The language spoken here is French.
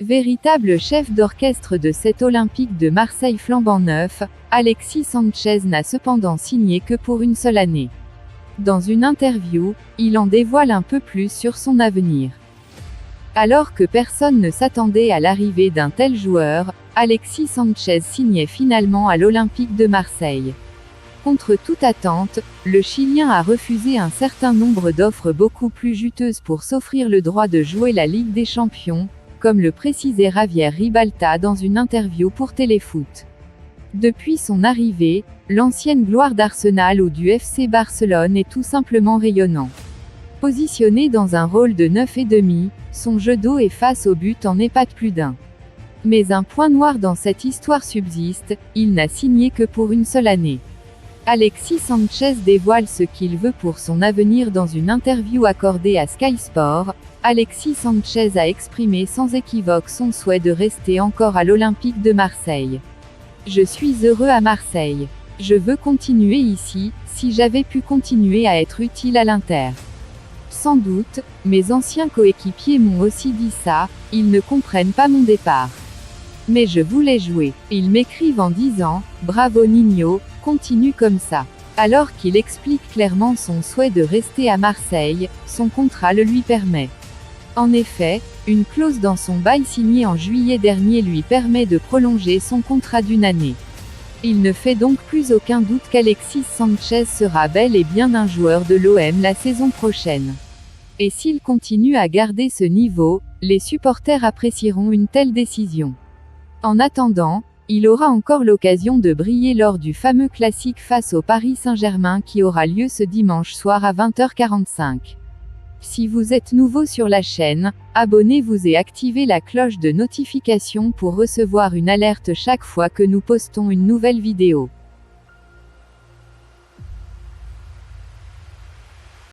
Véritable chef d'orchestre de cet Olympique de Marseille flambant neuf, Alexis Sanchez n'a cependant signé que pour une seule année. Dans une interview, il en dévoile un peu plus sur son avenir. Alors que personne ne s'attendait à l'arrivée d'un tel joueur, Alexis Sanchez signait finalement à l'Olympique de Marseille. Contre toute attente, le Chilien a refusé un certain nombre d'offres beaucoup plus juteuses pour s'offrir le droit de jouer la Ligue des Champions, comme le précisait Javier Ribalta dans une interview pour Téléfoot. Depuis son arrivée, l'ancienne gloire d'Arsenal ou du FC Barcelone est tout simplement rayonnant. Positionné dans un rôle de 9,5, son jeu d'eau et face au but en épate plus d'un. Mais un point noir dans cette histoire subsiste, il n'a signé que pour une seule année. Alexis Sanchez dévoile ce qu'il veut pour son avenir dans une interview accordée à Sky Sport. Alexis Sanchez a exprimé sans équivoque son souhait de rester encore à l'Olympique de Marseille. « Je suis heureux à Marseille. Je veux continuer ici, si j'avais pu continuer à être utile à l'Inter. Sans doute, mes anciens coéquipiers m'ont aussi dit ça, ils ne comprennent pas mon départ. Mais je voulais jouer. Ils m'écrivent en disant « Bravo Nino, continue comme ça ». Alors qu'il explique clairement son souhait de rester à Marseille, son contrat le lui permet. En effet, une clause dans son bail signé en juillet dernier lui permet de prolonger son contrat d'une année. Il ne fait donc plus aucun doute qu'Alexis Sanchez sera bel et bien un joueur de l'OM la saison prochaine. Et s'il continue à garder ce niveau, les supporters apprécieront une telle décision. En attendant, il aura encore l'occasion de briller lors du fameux classique face au Paris Saint-Germain qui aura lieu ce dimanche soir à 20h45. Si vous êtes nouveau sur la chaîne, abonnez-vous et activez la cloche de notification pour recevoir une alerte chaque fois que nous postons une nouvelle vidéo.